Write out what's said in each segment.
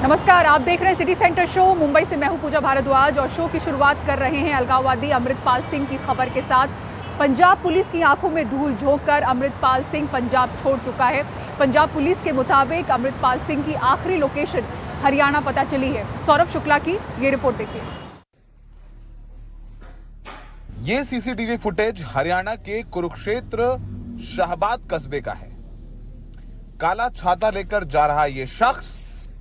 नमस्कार, आप देख रहे हैं सिटी सेंटर शो। मुंबई से मैं हूं पूजा भारद्वाज और शो की शुरुआत कर रहे हैं अलगाववादी अमृतपाल सिंह की खबर के साथ। पंजाब पुलिस की आंखों में धूल झोंककर अमृतपाल सिंह पंजाब छोड़ चुका है। पंजाब पुलिस के मुताबिक अमृतपाल सिंह की आखिरी लोकेशन हरियाणा पता चली है। सौरभ शुक्ला की ये रिपोर्ट देखिए। ये सीसीटीवी फुटेज हरियाणा के कुरुक्षेत्र शाहबाद कस्बे का है। काला छाता लेकर जा रहा ये शख्स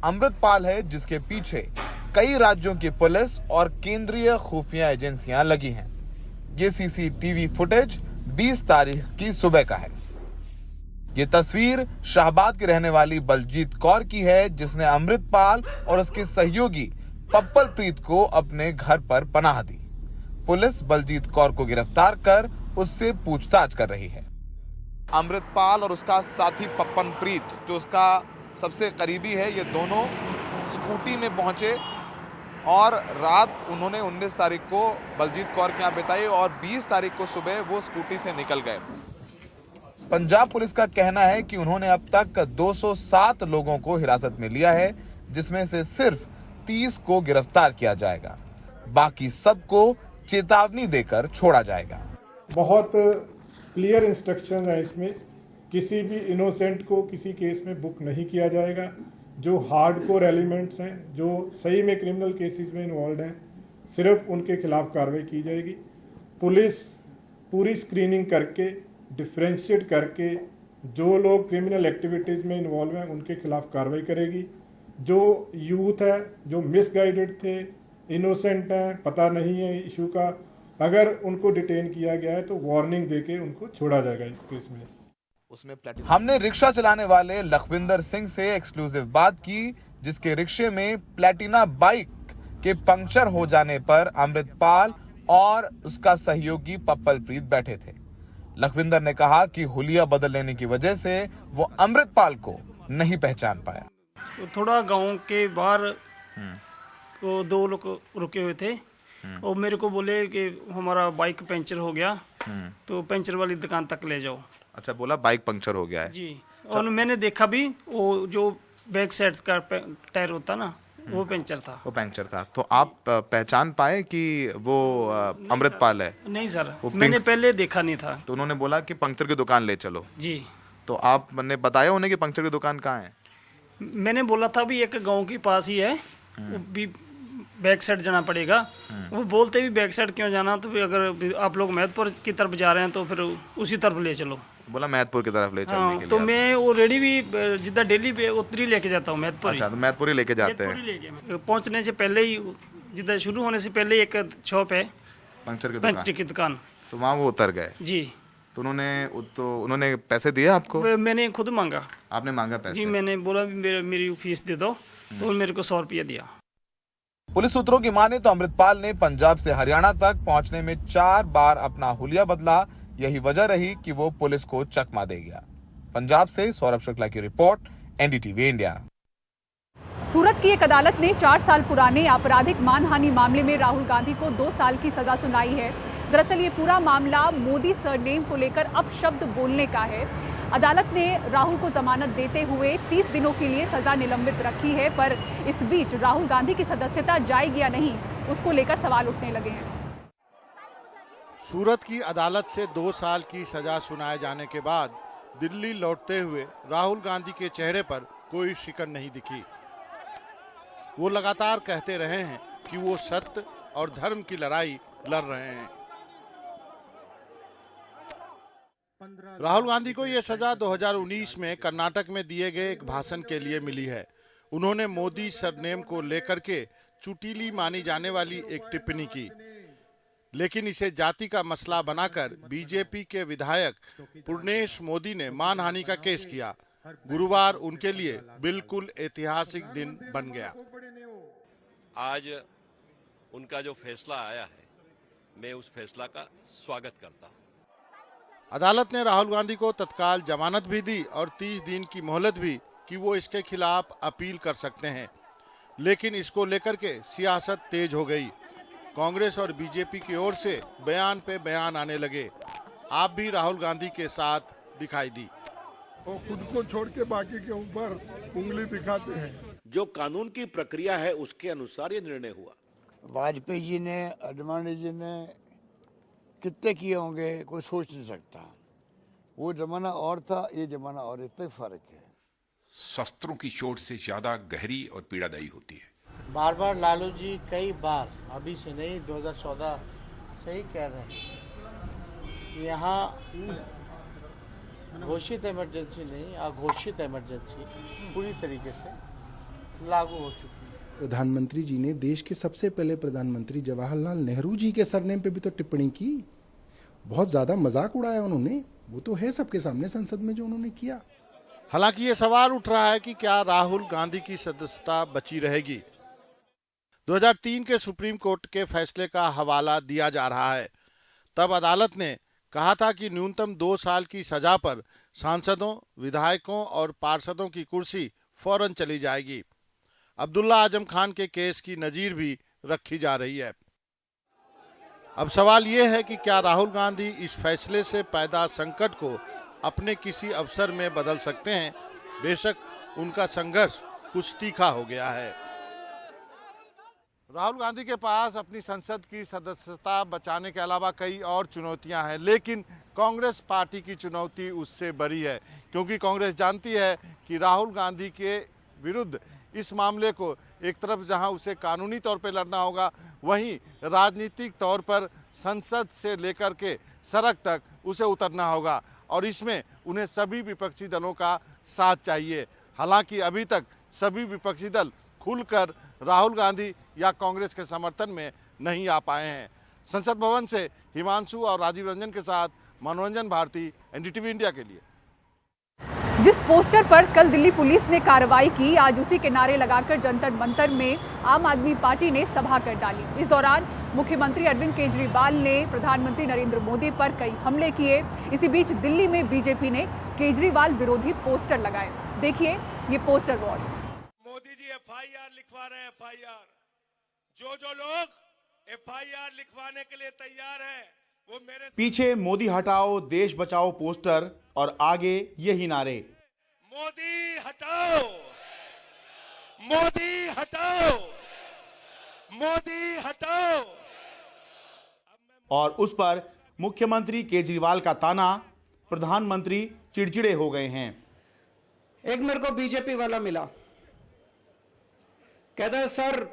अमृतपाल है, जिसके पीछे कई राज्यों की पुलिस और केंद्रीय खुफिया एजेंसियां लगी हैं। ये सीसीटीवी फुटेज 20 तारीख की सुबह का है। ये तस्वीर शाहबाद की रहने वाली बलजीत कौर की है, जिसने अमृतपाल और उसके सहयोगी पप्पल प्रीत को अपने घर पर पनाह दी। पुलिस बलजीत कौर को गिरफ्तार कर उससे पूछताछ कर रही है। अमृतपाल और उसका साथी पप्पन प्रीत, जो उसका सबसे करीबी है, ये दोनों स्कूटी में पहुंचे और रात उन्होंने 19 तारीख को बलजीत कौर के यहाँ बिताई और 20 तारीख को सुबह वो स्कूटी से निकल गए। पंजाब पुलिस का कहना है कि उन्होंने अब तक 207 लोगों को हिरासत में लिया है, जिसमें से सिर्फ 30 को गिरफ्तार किया जाएगा। बाकी सबको चेतावनी देकर छोड़ा जाएगा। बहुत क्लियर इंस्ट्रक्शंस हैं इसमें। किसी भी इनोसेंट को किसी केस में बुक नहीं किया जाएगा। जो हार्डकोर एलिमेंट्स हैं, जो सही में क्रिमिनल केसेस में इन्वॉल्व हैं, सिर्फ उनके खिलाफ कार्रवाई की जाएगी। पुलिस पूरी स्क्रीनिंग करके, डिफ्रेंशिएट करके जो लोग क्रिमिनल एक्टिविटीज में इन्वॉल्व हैं उनके खिलाफ कार्रवाई करेगी। जो यूथ है, जो मिसगाइडेड थे, इनोसेंट हैं, पता नहीं है इशू का, अगर उनको डिटेन किया गया है तो वार्निंग देके उनको छोड़ा जाएगा इस केस में। हमने रिक्शा चलाने वाले लखविंदर सिंह से एक्सक्लूसिव बात की, जिसके रिक्शे में प्लेटिना बाइक के पंक्चर हो जाने पर अमृतपाल और उसका सहयोगी पप्पल प्रीत बैठे थे। लखविंदर ने कहा कि हुलिया बदल लेने की वजह से वो अमृतपाल को नहीं पहचान पाया। थोड़ा गांव के बाहर वो 2 लोग रुके हुए थे और मेरे को बोले कि हमारा बाइक पंचर हो गया, तो पंचर वाली दुकान तक ले जाओ। अच्छा, बोला बाइक पंक्चर हो गया है जी। और मैंने देखा भी वो जो बैक साइड का टायर होता ना, वो पंचर था। वो पंक्चर था। तो आप पहचान पाए कि वो अमृतपाल है? नहीं सर, मैंने पहले देखा नहीं था। तो उन्होंने बोला कि पंक्चर की दुकान ले चलो। जी। तो आपने बताया उन्हें कि पंक्चर की दुकान कहाँ है? मैंने बोला था भी एक गांव के पास ही है, वो भी बैक साइड जाना पड़ेगा। वो बोलते भी बैक साइड क्यों जाना, तो भी अगर आप लोग महतपुर की तरफ जा रहे हैं तो फिर उसी तरफ ले चलो। बोला महतपुर की तरफ ले चलने के लिए। तो मैं वो रेडी भी जितना डेली पे उतरी लेके जाता हूँ महतपुर। अच्छा, तो महतपुर ही लेके जाते हैं। पहुंचने से पहले ही, जितना शुरू होने से पहले एक शॉप है पंचर की दुकान, तो वहाँ वो उतर गए। जी। तो उन्होंने पैसे दिए आपको? मैंने खुद मांगा। आपने मांगा पैसे? जी, मैंने बोला मेरी फीस दे दो, तो मेरे को 100 रुपया दिया। पुलिस सूत्रों की माने तो अमृतपाल ने पंजाब से हरियाणा तक पहुंचने में 4 बार अपना हुलिया बदला। यही वजह रही कि वो पुलिस को चकमा दे गया। पंजाब से सौरभ शुक्ला की रिपोर्ट, एनडीटीवी इंडिया। सूरत की एक अदालत ने 4 साल पुराने आपराधिक मानहानि मामले में राहुल गांधी को 2 साल की सजा सुनाई है। दरअसल ये पूरा मामला मोदी सरनेम को लेकर अपशब्द बोलने का है। अदालत ने राहुल को जमानत देते हुए 30 दिनों के लिए सजा निलंबित रखी है, पर इस बीच राहुल गांधी की सदस्यता जाएगी या नहीं, उसको लेकर सवाल उठने लगे हैं। सूरत की अदालत से 2 साल की सजा सुनाए जाने के बाद दिल्ली लौटते हुए राहुल गांधी के चेहरे पर कोई शिकन नहीं दिखी। वो लगातार कहते रहे हैं कि वो सत्य और धर्म की लड़ाई लड़ रहे हैं। राहुल गांधी को यह सजा 2019 में कर्नाटक में दिए गए एक भाषण के लिए मिली है। उन्होंने मोदी सरनेम को लेकर के चुटीली मानी जाने वाली एक टिप्पणी की, लेकिन इसे जाति का मसला बनाकर बीजेपी के विधायक पूर्णेश मोदी ने मानहानि का केस किया। गुरुवार उनके लिए बिल्कुल ऐतिहासिक दिन बन गया। आज उनका जो फैसला आया है, मैं उस फैसला का स्वागत करता हूं। अदालत ने राहुल गांधी को तत्काल जमानत भी दी और 30 दिन की मोहलत भी कि वो इसके खिलाफ अपील कर सकते हैं, लेकिन इसको लेकर के सियासत तेज हो गई। कांग्रेस और बीजेपी की ओर से बयान पे बयान आने लगे। आप भी राहुल गांधी के साथ दिखाई दी। वो खुद को छोड़ के बाकी के ऊपर उंगली दिखाते हैं। जो कानून की प्रक्रिया है उसके अनुसार ये निर्णय हुआ। वाजपेयी जी ने, अडवाणी जी ने कितने किए होंगे कोई सोच नहीं सकता। वो जमाना और था, ये जमाना और, इतना फर्क है। शस्त्रों की चोट से ज्यादा गहरी और पीड़ादायी होती है। बार बार लालू जी कई बार, अभी से नहीं 2014 से ही कह रहे हैं, यहाँ घोषित इमरजेंसी नहीं, अघोषित इमरजेंसी पूरी तरीके से लागू हो चुकी है। प्रधानमंत्री जी ने देश के सबसे पहले प्रधानमंत्री जवाहरलाल नेहरू जी के सरनेम पे भी तो टिप्पणी की, बहुत ज्यादा मजाक उड़ाया उन्होंने। वो तो है सबके सामने संसद में जो उन्होंने किया। हालांकि ये सवाल उठ रहा है कि क्या राहुल गांधी की सदस्यता बची रहेगी। 2003 के सुप्रीम कोर्ट के फैसले का हवाला दिया जा रहा है। तब अदालत ने कहा था कि न्यूनतम 2 साल की सजा पर सांसदों, विधायकों और पार्षदों की कुर्सी फौरन चली जाएगी। अब्दुल्ला आजम खान के केस की नजीर भी रखी जा रही है। अब सवाल ये है कि क्या राहुल गांधी इस फैसले से पैदा संकट को अपने किसी अवसर में बदल सकते हैं। बेशक उनका संघर्ष कुछ तीखा हो गया है। राहुल गांधी के पास अपनी संसद की सदस्यता बचाने के अलावा कई और चुनौतियां हैं, लेकिन कांग्रेस पार्टी की चुनौती उससे बड़ी है, क्योंकि कांग्रेस जानती है कि राहुल गांधी के विरुद्ध इस मामले को एक तरफ जहां उसे कानूनी तौर पर लड़ना होगा, वहीं राजनीतिक तौर पर संसद से लेकर के सड़क तक उसे उतरना होगा और इसमें उन्हें सभी विपक्षी दलों का साथ चाहिए। हालांकि अभी तक सभी विपक्षी दल खुलकर राहुल गांधी या कांग्रेस के समर्थन में नहीं आ पाए हैं। संसद भवन से हिमांशु और राजीव रंजन के साथ मनोरंजन भारती, एनडीटीवी इंडिया के लिए। जिस पोस्टर पर कल दिल्ली पुलिस ने कार्रवाई की, आज उसी के नारे लगाकर जंतर मंतर में आम आदमी पार्टी ने सभा कर डाली। इस दौरान मुख्यमंत्री अरविंद केजरीवाल ने प्रधानमंत्री नरेंद्र मोदी पर कई हमले किए। इसी बीच दिल्ली में बीजेपी ने केजरीवाल विरोधी पोस्टर लगाए। देखिए ये poster wall. Modi ji FIR लिखवा रहे हैं। एफआईआर जो लोग एफआईआर लिखवाने के लिए तैयार है वो मेरे पीछे मोदी हटाओ देश बचाओ पोस्टर और आगे यही नारे, मोदी हटाओ, मोदी हटाओ, मोदी हटाओ। और उस पर मुख्यमंत्री केजरीवाल का ताना, प्रधानमंत्री चिड़चिड़े हो गए हैं। एक मेरे को बीजेपी वाला मिला, कहता है सर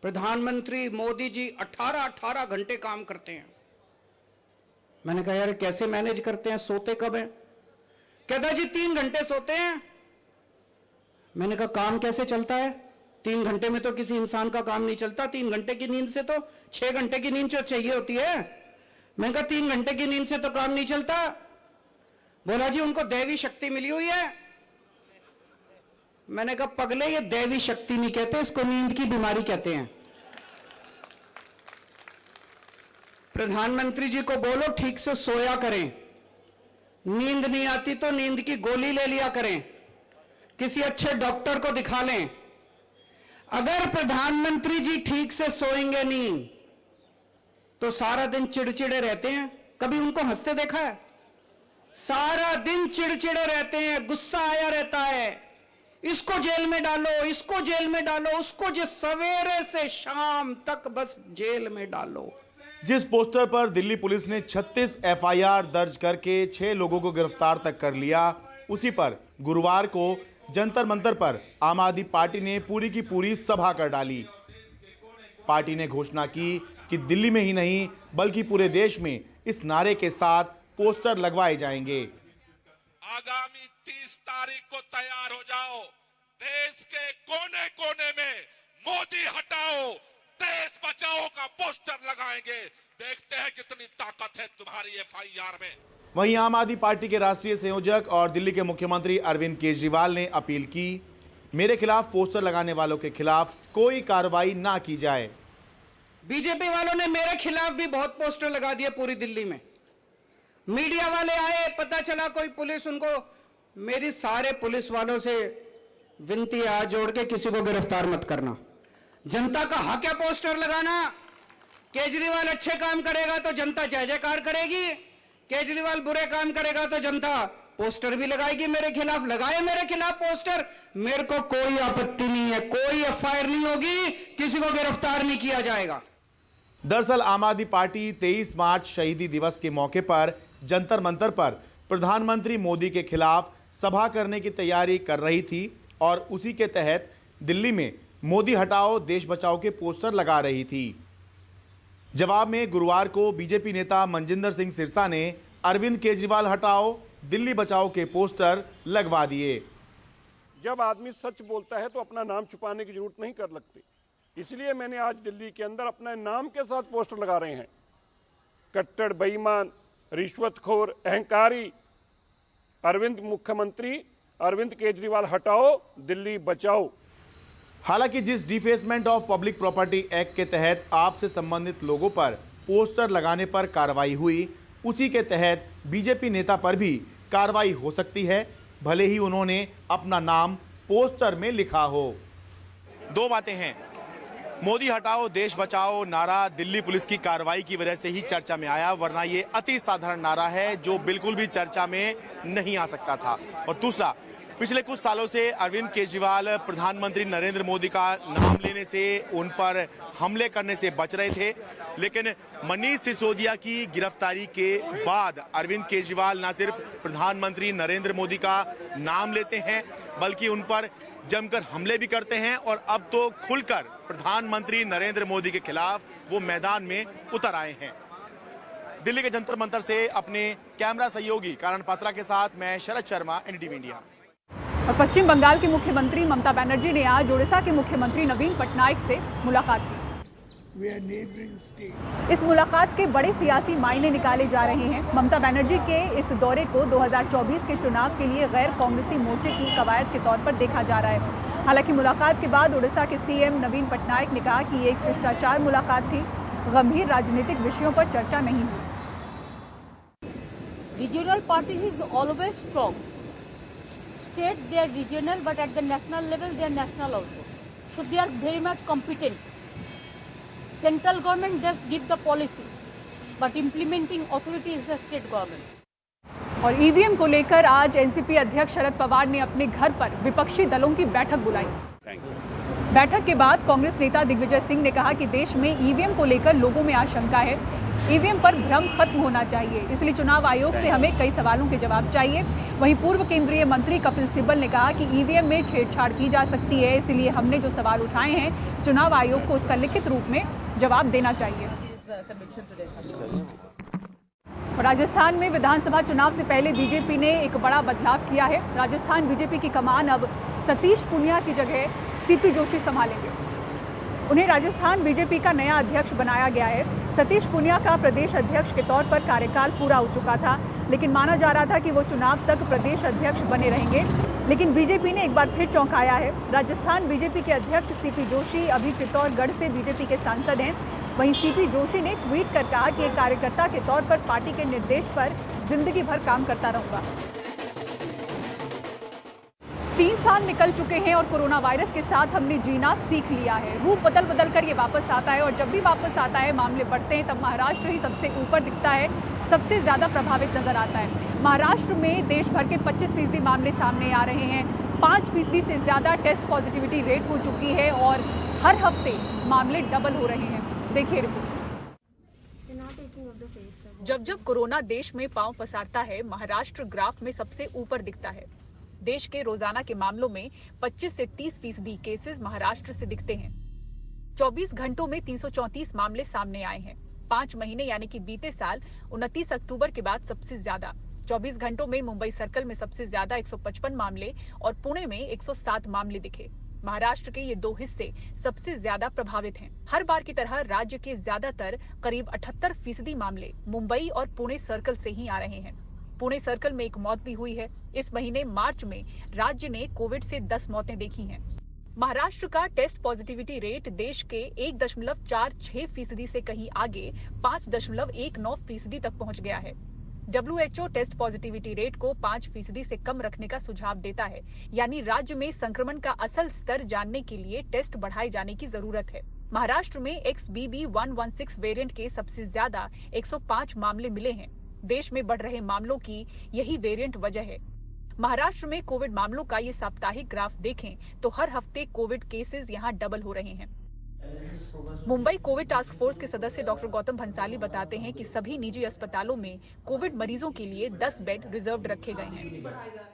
प्रधानमंत्री मोदी जी 18 घंटे काम करते हैं। मैंने कहा यार कैसे मैनेज करते हैं, सोते कब हैं? कहता जी 3 घंटे सोते हैं। मैंने कहा काम कैसे चलता है? 3 घंटे में तो किसी इंसान का काम नहीं चलता। 3 घंटे की नींद से तो 6 घंटे की नींद जो चाहिए होती है। मैंने कहा 3 घंटे की नींद से तो काम नहीं चलता। बोला जी उनको दैवी शक्ति मिली हुई है। मैंने कहा पगले ये दैवी शक्ति नहीं कहते, इसको नींद की बीमारी कहते हैं। प्रधानमंत्री जी को बोलो ठीक से सोया करें, नींद नहीं आती तो नींद की गोली ले लिया करें, किसी अच्छे डॉक्टर को दिखा लें। अगर प्रधानमंत्री जी ठीक से सोएंगे नहीं तो सारा दिन चिड़चिड़े रहते हैं। कभी उनको हंसते देखा है? सारा दिन चिड़चिड़े रहते हैं, गुस्सा आया रहता है। इसको जेल में डालो, इसको जेल में डालो, उसको जो सवेरे से शाम तक बस जेल में डालो। जिस पोस्टर पर दिल्ली पुलिस ने 36 एफआईआर दर्ज करके 6 लोगों को गिरफ्तार तक कर लिया, उसी पर गुरुवार को जंतर मंतर पर आम आदमी पार्टी ने पूरी की पूरी सभा कर डाली। पार्टी ने घोषणा की कि दिल्ली में ही नहीं बल्कि पूरे देश में इस नारे के साथ पोस्टर लगवाए जाएंगे। आगामी 30 तारीख को तैयार हो जाओ। देश के कोने कोने में मोदी हटाओ देश बचाओ का पोस्टर लगाएंगे। देखते हैं कितनी ताकत है तुम्हारी एफआईआर में। वहीं आम आदमी पार्टी के राष्ट्रीय संयोजक और दिल्ली के मुख्यमंत्री अरविंद केजरीवाल ने अपील की, मेरे खिलाफ पोस्टर लगाने वालों के खिलाफ कोई कार्रवाई ना की जाए। बीजेपी वालों ने मेरे खिलाफ भी बहुत पोस्टर लगा दिए पूरी दिल्ली में। मीडिया वाले आए, पता चला कोई पुलिस उनको, मेरी सारे पुलिस वालों से विनती है हाथ जोड़ के किसी को गिरफ्तार मत करना। जनता का हक है पोस्टर लगाना। केजरीवाल अच्छे काम करेगा तो जनता जय जयकार करेगी, केजरीवाल बुरे काम करेगा तो जनता पोस्टर भी लगाएगी मेरे खिलाफ, लगाए मेरे खिलाफ पोस्टर, मेरे को कोई आपत्ति नहीं है, कोई एफआईआर नहीं होगी, किसी को गिरफ्तार नहीं किया जाएगा। दरअसल आम आदमी पार्टी 23 मार्च शहीदी दिवस के मौके पर जंतर मंतर पर प्रधानमंत्री मोदी के खिलाफ सभा करने की तैयारी कर रही थी और उसी के तहत दिल्ली में मोदी हटाओ देश बचाओ के पोस्टर लगा रही थी। जवाब में गुरुवार को बीजेपी नेता मनजिंदर सिंह सिरसा ने अरविंद केजरीवाल हटाओ दिल्ली बचाओ के पोस्टर लगवा दिए। जब आदमी सच बोलता है तो अपना नाम छुपाने की जरूरत नहीं कर लगती, इसलिए मैंने आज दिल्ली के अंदर अपने नाम के साथ पोस्टर लगा रहे हैं। कट्टर बेईमान, रिश्वतखोर, अहंकारी अरविंद मुख्यमंत्री, अरविंद केजरीवाल हटाओ दिल्ली बचाओ। हालांकि जिस defacement of public property act के तहत आपसे संबंधित लोगों पर पोस्टर लगाने पर कार्रवाई हुई, उसी के तहत बीजेपी नेता पर भी कार्रवाई हो सकती है, भले ही उन्होंने अपना नाम पोस्टर में लिखा हो। दो बातें हैं, मोदी हटाओ देश बचाओ नारा दिल्ली पुलिस की कार्रवाई की वजह से ही चर्चा में आया, वरना ये अति साधारण नारा है जो बिल्कुल भी चर्चा में नहीं आ सकता था। और दूसरा, पिछले कुछ सालों से अरविंद केजरीवाल प्रधानमंत्री नरेंद्र मोदी का नाम लेने से, उन पर हमले करने से बच रहे थे, लेकिन मनीष सिसोदिया की गिरफ्तारी के बाद अरविंद केजरीवाल न सिर्फ प्रधानमंत्री नरेंद्र मोदी का नाम लेते हैं बल्कि उन पर जमकर हमले भी करते हैं और अब तो खुलकर प्रधानमंत्री नरेंद्र मोदी के खिलाफ वो मैदान में उतर आए हैं। दिल्ली के जंतर मंतर से अपने कैमरा सहयोगी कारण पात्रा के साथ मैं शरद शर्मा, एनडीटीवी इंडिया। और पश्चिम बंगाल की मुख्यमंत्री ममता बनर्जी ने आज ओडिशा के मुख्यमंत्री नवीन पटनायक से मुलाकात की। इस मुलाकात के बड़े सियासी मायने निकाले जा रहे हैं। ममता बनर्जी के इस दौरे को 2024 के चुनाव के लिए गैर कांग्रेसी मोर्चे की कवायद के तौर पर देखा जा रहा है। हालांकि मुलाकात के बाद ओडिशा के सीएम नवीन पटनायक ने कहा कि ये एक शिष्टाचार मुलाकात थी, गंभीर राजनीतिक विषयों पर चर्चा नहीं हुई। Regional parties is always strong. State they are regional, but at the national level they are national also. So they are very much competent. Central government just give the policy, but implementing authority is the state government. और EVM को लेकर आज NCP अध्यक्ष शरद पवार ने अपने घर पर विपक्षी दलों की बैठक बुलाई। बैठक के बाद कांग्रेस नेता दिग्विजय सिंह ने कहा कि देश में ईवीएम को लेकर लोगों में आशंका है, ईवीएम पर भ्रम खत्म होना चाहिए, इसलिए चुनाव आयोग से हमें कई सवालों के जवाब चाहिए। वहीं पूर्व केंद्रीय मंत्री कपिल सिब्बल ने कहा कि ईवीएम में छेड़छाड़ की जा सकती है, इसलिए हमने जो सवाल उठाए हैं चुनाव आयोग को उसका लिखित रूप में जवाब देना चाहिए। राजस्थान में विधानसभा चुनाव से पहले बीजेपी ने एक बड़ा बदलाव किया है। राजस्थान बीजेपी की कमान अब सतीश पूनिया की जगह सीपी जोशी संभालेंगे। उन्हें राजस्थान बीजेपी का नया अध्यक्ष बनाया गया है। सतीश पूनिया का प्रदेश अध्यक्ष के तौर पर कार्यकाल पूरा हो चुका था, लेकिन माना जा रहा था कि वो चुनाव तक प्रदेश अध्यक्ष बने रहेंगे, लेकिन बीजेपी ने एक बार फिर चौंकाया है। राजस्थान बीजेपी के अध्यक्ष सीपी जोशी अभी चित्तौड़गढ़ से बीजेपी के सांसद हैं। वहीं सीपी जोशी ने ट्वीट कर कहा कि एक कार्यकर्ता के तौर पर पार्टी के निर्देश पर जिंदगी भर काम करता रहूंगा। 3 साल निकल चुके हैं और कोरोना वायरस के साथ हमने जीना सीख लिया है। रूप बदल बदल कर ये वापस आता है और जब भी वापस आता है, मामले बढ़ते हैं, तब महाराष्ट्र ही सबसे ऊपर दिखता है, सबसे ज़्यादा प्रभावित नजर आता है। महाराष्ट्र में देश भर के 25% मामले सामने आ रहे हैं। 5% से ज़्यादा टेस्ट पॉजिटिविटी रेट हो चुकी है और हर हफ्ते मामले डबल हो रहे हैं। देखिए रिपोर्ट। जब जब कोरोना देश में पांव पसारता है, महाराष्ट्र ग्राफ में सबसे ऊपर दिखता है। देश के रोजाना के मामलों में 25 से 30% केसेस महाराष्ट्र से दिखते हैं। 24 घंटों में 334 मामले सामने आए हैं। 5 महीने यानी कि बीते साल 29 अक्टूबर के बाद सबसे ज्यादा 24 घंटों में मुंबई सर्कल में सबसे ज्यादा 155 मामले और पुणे में 107 मामले दिखे। महाराष्ट्र के ये 2 हिस्से सबसे ज्यादा प्रभावित हैं। हर बार की तरह राज्य के ज्यादातर करीब 78% मामले मुंबई और पुणे सर्कल से ही आ रहे हैं। पुणे सर्कल में एक मौत भी हुई है। इस महीने मार्च में राज्य ने कोविड से 10 मौतें देखी हैं। महाराष्ट्र का टेस्ट पॉजिटिविटी रेट देश के 1.46% से कहीं आगे 5.19% तक पहुंच गया है। WHO टेस्ट पॉजिटिविटी रेट को 5% से कम रखने का सुझाव देता है, यानी राज्य में संक्रमण का असल स्तर जानने के लिए टेस्ट बढ़ाए जाने की जरूरत है। महाराष्ट्र में XBB.1.16 वेरिएंट के सबसे ज्यादा 105 मामले मिले हैं। देश में बढ़ रहे मामलों की यही वेरिएंट वजह है। महाराष्ट्र में कोविड मामलों का ये साप्ताहिक ग्राफ देखें तो हर हफ्ते कोविड केसेस यहां डबल हो रहे हैं। मुंबई कोविड टास्क फोर्स के सदस्य डॉक्टर गौतम भंसाली बताते हैं कि सभी निजी अस्पतालों में कोविड मरीजों के लिए 10 बेड रिजर्व्ड रखे गए हैं।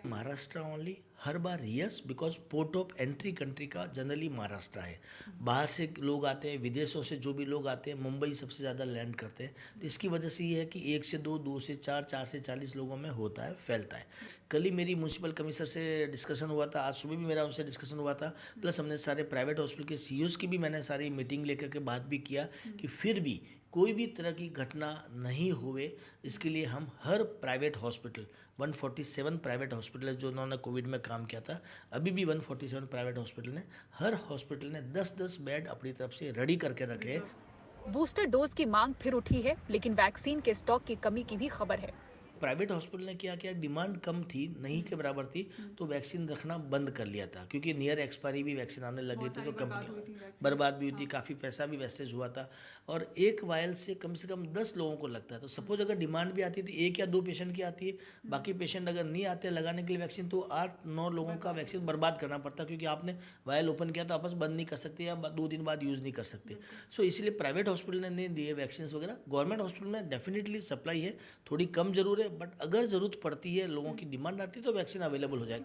Maharashtra only her bar yes, because port of entry country का जनरली महाराष्ट्र है। बाहर से लोग आते हैं, विदेशों से जो भी लोग आते हैं, मुंबई सबसे ज़्यादा लैंड करते हैं। तो इसकी वजह से ये है कि 1 से 2, 2 से 4, 4 से 40 लोगों में होता है, फैलता है। कल ही मेरी म्यूनसिपल कमिश्नर से डिस्कशन हुआ था, आज सुबह भी मेरा उनसे डिस्कशन हुआ था, प्लस हमने सारे प्राइवेट हॉस्पिटल के सीईओज की भी मैंने सारी मीटिंग लेकर के बात भी किया कि फिर भी कोई भी तरह की घटना नहीं हुए, इसके लिए हम हर प्राइवेट हॉस्पिटल 147 प्राइवेट हॉस्पिटल जो उन्होंने कोविड में काम किया था, अभी भी 147 प्राइवेट हॉस्पिटल ने हर हॉस्पिटल ने 10-10 बेड अपनी तरफ से रेडी करके रखे। बूस्टर डोज की मांग फिर उठी है, लेकिन वैक्सीन के स्टॉक की कमी की भी खबर है। प्राइवेट हॉस्पिटल ने क्या किया, डिमांड कम थी, नहीं के बराबर थी, तो वैक्सीन रखना बंद कर लिया था, क्योंकि नियर एक्सपायरी भी वैक्सीन आने लगी थी, तो कंपनी बर्बाद भी हुई थी, काफ़ी पैसा भी वेस्टेज हुआ था। और एक वायल से कम 10 लोगों को लगता है। तो सपोज अगर डिमांड भी आती थी 1 या 2 पेशेंट की आती है, बाकी पेशेंट अगर नहीं आते लगाने के लिए वैक्सीन, तो 8-9 लोगों का वैक्सीन बर्बाद करना पड़ता, क्योंकि आपने वायल ओपन किया तो आपस बंद नहीं कर सकते या 2 दिन बाद यूज़ नहीं कर सकते। सो इसलिए प्राइवेट हॉस्पिटल ने नहीं दिए वैक्सीन वगैरह। गवर्नमेंट हॉस्पिटल में डेफिनेटली सप्लाई है, थोड़ी कम जरूर है, बट अगर जरूरत पड़ती है, लोगों की डिमांड आती है, तो वैक्सीन अवेलेबल हो जाएगी।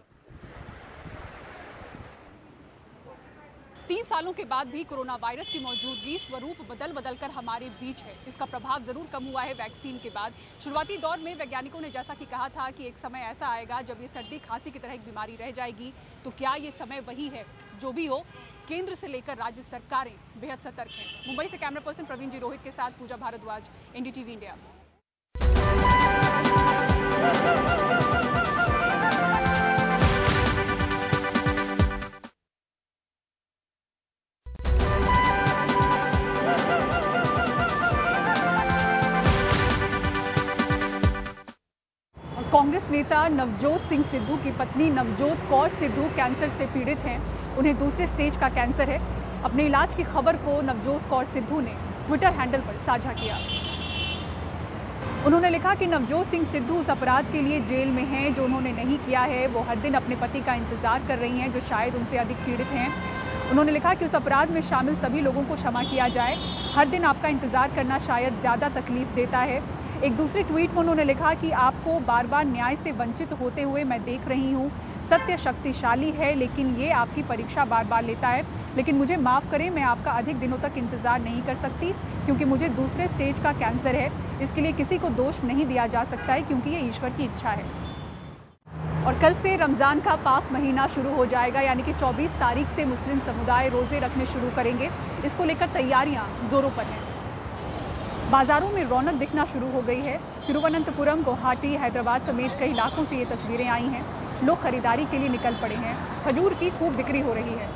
3 सालों के बाद भी कोरोना वायरस की मौजूदगी स्वरूप बदल कर हमारे बीच है। इसका प्रभाव जरूर कम हुआ है वैक्सीन के बाद। शुरुआती दौर में वैज्ञानिकों ने जैसा कि कहा था कि एक समय ऐसा आएगा जब ये सर्दी खांसी की तरह एक बीमारी रह जाएगी। तो क्या ये समय वही है? जो भी हो, केंद्र से लेकर राज्य सरकारें बेहद सतर्क हैं। मुंबई से कैमरा पर्सन प्रवीण जी रोहित के साथ पूजा भारद्वाज, NDTV इंडिया। कांग्रेस नेता नवजोत सिंह सिद्धू की पत्नी नवजोत कौर सिद्धू कैंसर से पीड़ित हैं। उन्हें दूसरे स्टेज का कैंसर है। अपने इलाज की खबर को नवजोत कौर सिद्धू ने ट्विटर हैंडल पर साझा किया। उन्होंने लिखा कि नवजोत सिंह सिद्धू उस अपराध के लिए जेल में हैं जो उन्होंने नहीं किया है। वो हर दिन अपने पति का इंतजार कर रही हैं जो शायद उनसे अधिक पीड़ित हैं। उन्होंने लिखा कि उस अपराध में शामिल सभी लोगों को क्षमा किया जाए। हर दिन आपका इंतजार करना शायद ज़्यादा तकलीफ देता है। एक दूसरे ट्वीट में उन्होंने लिखा कि आपको बार बार न्याय से वंचित होते हुए मैं देख रही हूँ। सत्य शक्तिशाली है, लेकिन ये आपकी परीक्षा बार बार लेता है। लेकिन मुझे माफ़ करें, मैं आपका अधिक दिनों तक इंतज़ार नहीं कर सकती, क्योंकि मुझे दूसरे स्टेज का कैंसर है। इसके लिए किसी को दोष नहीं दिया जा सकता है, क्योंकि ये ईश्वर की इच्छा है। और कल से रमज़ान का पाक महीना शुरू हो जाएगा, यानी कि 24 तारीख से मुस्लिम समुदाय रोज़े रखने शुरू करेंगे। इसको लेकर तैयारियां जोरों पर हैं। बाजारों में रौनक दिखना शुरू हो गई है। तिरुवनंतपुरम, गुवाहाटी, हैदराबाद समेत कई इलाकों से ये तस्वीरें आई हैं। लोग खरीदारी के लिए निकल पड़े हैं। खजूर की खूब बिक्री हो रही है।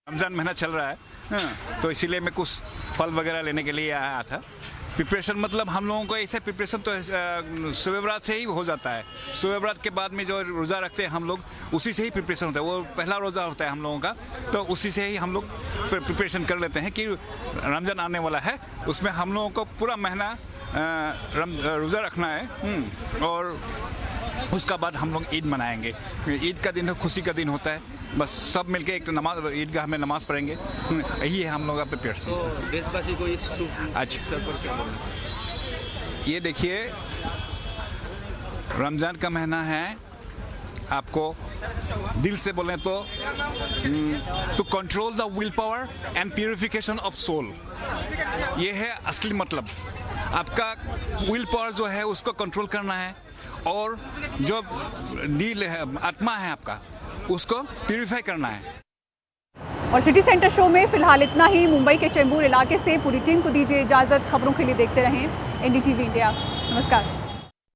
रमजान महीना चल रहा है, तो इसीलिए मैं कुछ फल वगैरह लेने के लिए आया था। प्रिपरेशन मतलब हम लोगों को ऐसे प्रिपरेशन तो सुबह रात से ही हो जाता है। सुबह रात के बाद में जो रोज़ा रखते हैं हम लोग, उसी से ही प्रिपरेशन होता है। वो पहला रोज़ा होता है हम लोगों का, तो उसी से ही हम लोग प्रिपरेशन कर लेते हैं कि रमज़ान आने वाला है, उसमें हम लोगों को पूरा महीना रोज़ा रखना है। और उसका बाद हम लोग ईद मनाएंगे। ईद का दिन खुशी का दिन होता है। बस सब मिलके एक नमाज ईदगाह में नमाज पढ़ेंगे। यही है हम लोग का प्रिपरेशन। तो देशवासी को इस अच्छा ये देखिए, रमज़ान का महीना है। आपको दिल से बोलें तो to control the will power and purification of soul, ये है असली मतलब। आपका विल पावर जो है उसको कंट्रोल करना है, और जो दिल है, आत्मा है आपका, उसको प्यूरिफाई करना है। और सिटी सेंटर शो में फिलहाल इतना ही। मुंबई के चेंबूर इलाके से पूरी टीम को दीजिए इजाजत। खबरों के लिए देखते रहें NDTV इंडिया। नमस्कार।